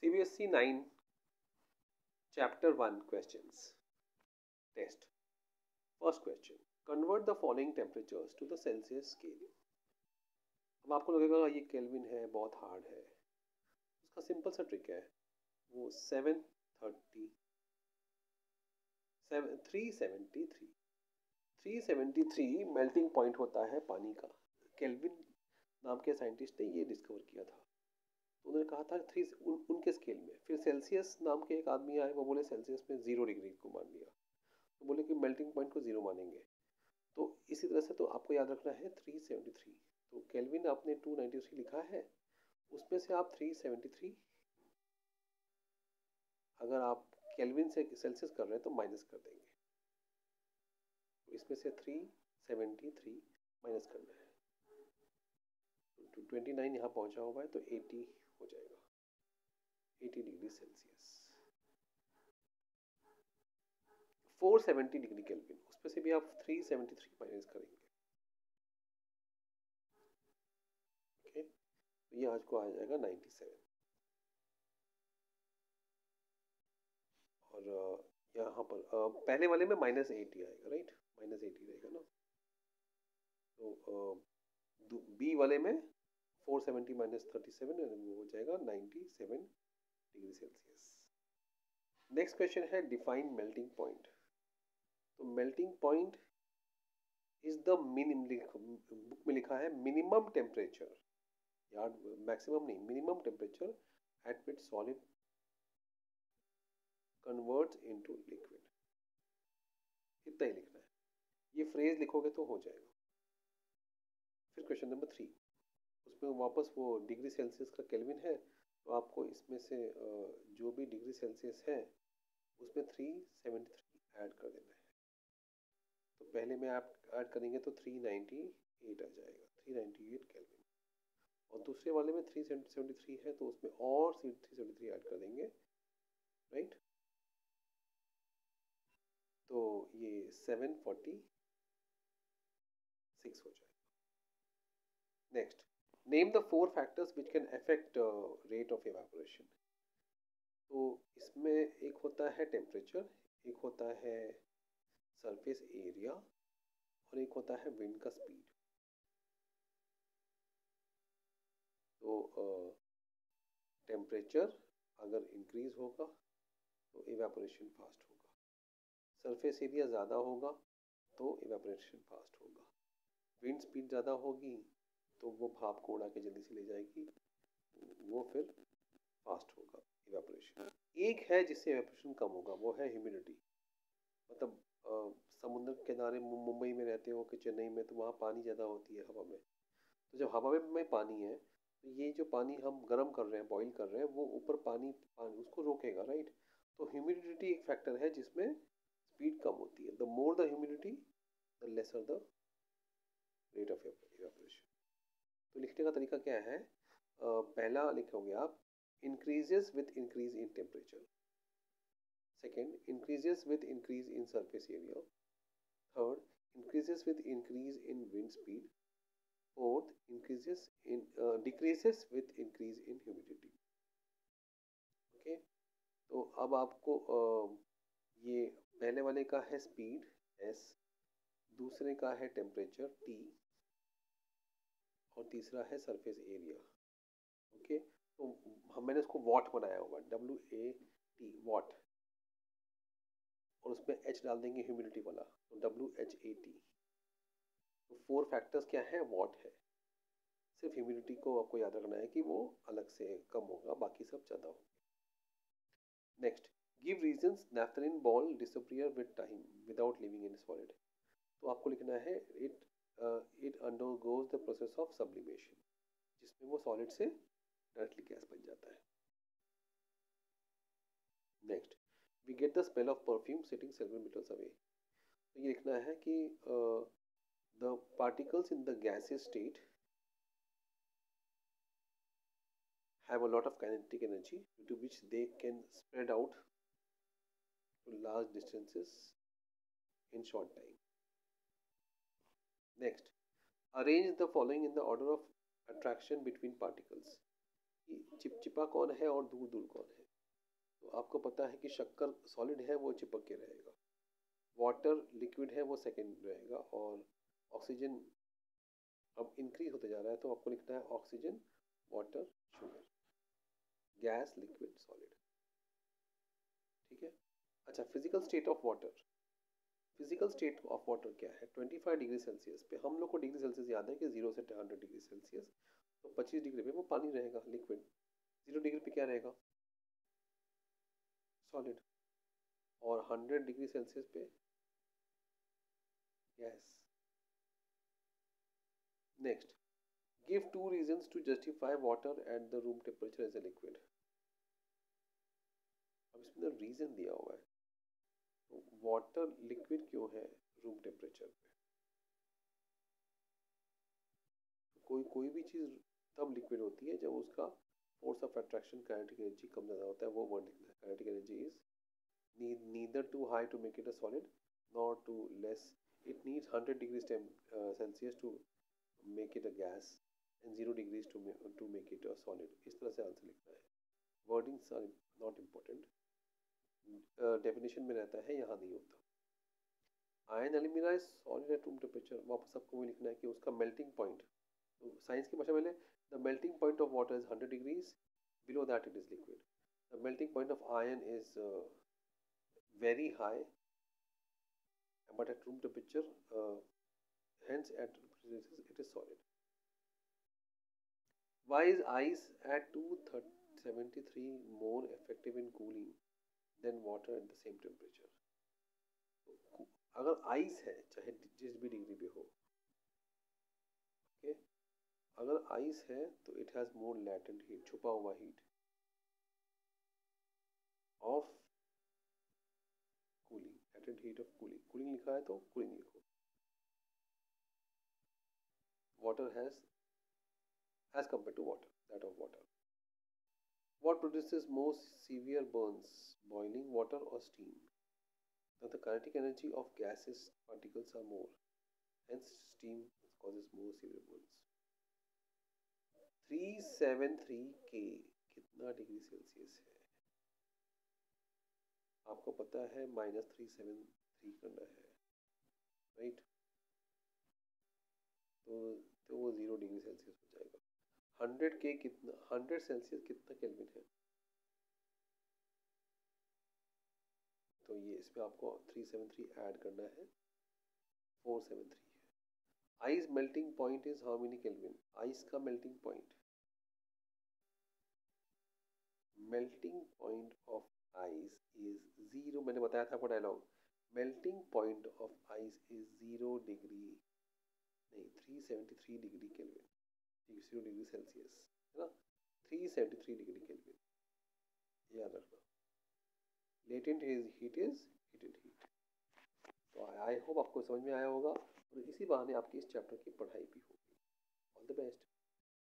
CBSE 9 Chapter 1 questions. Test. First question. Convert the following temperatures to the Celsius scale. अब आपको लगेगा ये kelvin है, बहुत हार्ड है. उसका सिंपल सा ट्रिक है. वो 373 मेल्टिंग पॉइंट होता है पानी का. केल्विन नाम के साइंटिस्ट ने ये डिस्कवर किया था. तो उन्होंने कहा था उनके स्केल में. फिर सेल्सियस नाम के एक आदमी आए, वो बोले सेल्सियस में 0 डिग्री को मान लिया. तो बोले कि मेल्टिंग पॉइंट को 0 मानेंगे. तो इसी तरह से तो आपको याद रखना है 373. तो केल्विन आपने 293 लिखा है, उसमें से आप 373 अगर आप केल्विन से सेल्सियस कर रहे हैं तो माइनस कर देंगे. तो इसमें से 373 माइनस करना है. तो 29 यहाँ पहुँचा हुआ है तो 80 हो जाएगा, 80 डिग्री सेल्सियस. 470 डिग्री केल्विन, उसमें से भी आप 373 माइनस करेंगे. ओके, तो ये आज को आ जाएगा 97. और यहाँ पर पहले वाले में -80 आएगा, राइट. -80 रहेगा ना. तो बी वाले में 470 माइनस 37 वो हो जाएगा 97 डिग्री सेल्सियस. नेक्स्ट क्वेश्चन है डिफाइन मेल्टिंग पॉइंट. तो melting point is the minimum, book में लिखा है मिनिमम टेम्परेचर, यार मैक्सिमम नहीं, minimum temperature at which solid converts into liquid. इतना ही लिखना है. ये फ्रेज लिखोगे तो हो जाएगा. फिर क्वेश्चन नंबर 3, उसमें वापस वो डिग्री सेल्सियस का केल्विन है. तो आपको इसमें से जो भी डिग्री सेल्सियस है उसमें 373 ऐड कर देना है. तो पहले में आप ऐड करेंगे तो 398 आ जाएगा, 398 केल्विन. और दूसरे वाले में 373 है तो उसमें और 373 ऐड कर देंगे, राइट. तो ये 746 हो जाएगा. Next, name the 4 factors which can affect rate of evaporation. तो इसमें एक होता है टेम्परेचर, एक होता है सरफेस एरिया और एक होता है विंड का स्पीड. तो टेम्परेचर अगर इंक्रीज होगा तो इवेपोरेशन फास्ट होगा. सरफेस एरिया ज़्यादा होगा तो इवेपोरेशन फास्ट होगा. विंड स्पीड ज़्यादा होगी तो वो भाप को उड़ा के जल्दी से ले जाएगी, वो फिर फास्ट होगा इवेपोरेशन. एक है जिससे इवेपोरेशन कम होगा, वो है ह्यूमिडिटी. मतलब समुद्र के किनारे मुंबई में रहते हो कि चेन्नई में, तो वहाँ पानी ज़्यादा होती है हवा में. तो जब हवा में पानी है तो ये जो पानी हम गर्म कर रहे हैं, बॉईल कर रहे हैं, वो ऊपर पानी उसको रोकेगा, राइट. तो ह्यूमिडिटी एक फैक्टर है जिसमें स्पीड कम होती है. The more the humidity the lesser the rate of evaporation. तो लिखने का तरीका क्या है? पहला लिखोगे आप increases with increase in temperature. Second, increases with increase in surface area. Third, increases with increase in wind speed. Fourth, decreases with increase in humidity. Okay, तो अब आपको ये पहले वाले का है स्पीड S, दूसरे का है टेम्परेचर T और तीसरा है सरफेस एरिया. ओके, तो मैंने इसको वॉट बनाया हुआ, WAT, वॉट. और उसमें H डाल देंगे ह्यूमिडिटी वाला, तो WHAT. तो 4 फैक्टर्स क्या है? वॉट है. सिर्फ ह्यूमिडिटी को आपको याद रखना है कि वो अलग से कम होगा, बाकी सब ज़्यादा होगा. Next, give reasons naphthalene ball disappear with time without living in solid. तो आपको लिखना है it undergoes the process of sublimation, जिसमें वो सॉलिड से डायरेक्टली गैस बन जाता है. Next, we get the smell of perfume sitting several metres away. तो ये लिखना है कि the particles in the gaseous state have a lot of kinetic energy due to which they can spread out to large distances in short time. Next, arrange the following in the order of attraction between particles. कि चिपचिपा कौन है और दूर दूर कौन है। तो आपको पता है कि शक्कर सॉलिड है वो चिपक के रहेगा, वाटर लिक्विड है वो सेकेंड रहेगा, और ऑक्सीजन अब इंक्रीज होते जा रहा है तो आपको लिखना है oxygen, water, sugar, gas, liquid, solid. ठीक है। अच्छा, physical state of water. Physical state of water क्या है? 25 डिग्री सेल्सियस पे, हम लोग को डिग्री सेल्सियस याद है कि 0 से 100 डिग्री सेल्सियस, तो 25 डिग्री पे वो पानी रहेगा, लिक्विड। 0 डिग्री पे क्या रहेगा? सॉलिड। और 100 डिग्री सेल्सियस पे gas. Next, give 2 reasons to justify water at the room temperature as a liquid. अब इसमें रीजन दिया हुआ है, तो वाटर लिक्विड क्यों है रूम टेम्परेचर पे? कोई भी चीज तब लिक्विड होती है जब उसका force of attraction, kinetic energy कम ज़्यादा होता है, वो वर्ड लिखना है। Kinetic energy is neither too high to make it a solid nor too less. It needs 100 degrees Celsius to make it a gas and 0 degrees to make it a solid. इस तरह से answer लिखना है। Wordings are not important, definition में रहता है, यहाँ नहीं होता। Ion alumina is solid at room temperature, वापस आपको वही लिखना है कि उसका मेल्टिंग पॉइंट, तो साइंस की भाषा में the melting point of water is 100 degrees, below that it is liquid. The melting point of ion is very high, but at room temperature, hence at it is solid. Why is ice at 273 more effective in cooling than water at the same temperature? तो अगर ice है, चाहे जिस भी degree पे हो, okay, अगर ice है तो it has more latent heat, छुपा हुआ heat of cooling, latent heat of cooling. Cooling लिखा है तो कूलिंग लिखो। Water has, as compared to water, that of water. What produces most severe burns, boiling water or steam? Now the kinetic energy of gases particles are more, hence steam causes more severe burns. 373 K कितना degree Celsius है? आपको पता है -373 करना है, right? तो वो 0 degree Celsius हो जाएगा। 100 K कितना, 100 सेल्सियस कितना केल्विन है? तो ये इसमें आपको 373 ऐड करना है, 473 है। Ice melting point is how many kelvin? Ice का melting point, melting point of ice is 0, मैंने बताया था आपको dialogue, melting point of ice is 0 degree नहीं 373 डिग्री केल्विन, 0 डिग्री सेल्सियस है ना, 373 डिग्री केल्विन, याद रखना। Latent heat is heated heat. तो आई होप आपको समझ में आया होगा, और इसी बहाने आपकी इस चैप्टर की पढ़ाई भी होगी। All the best.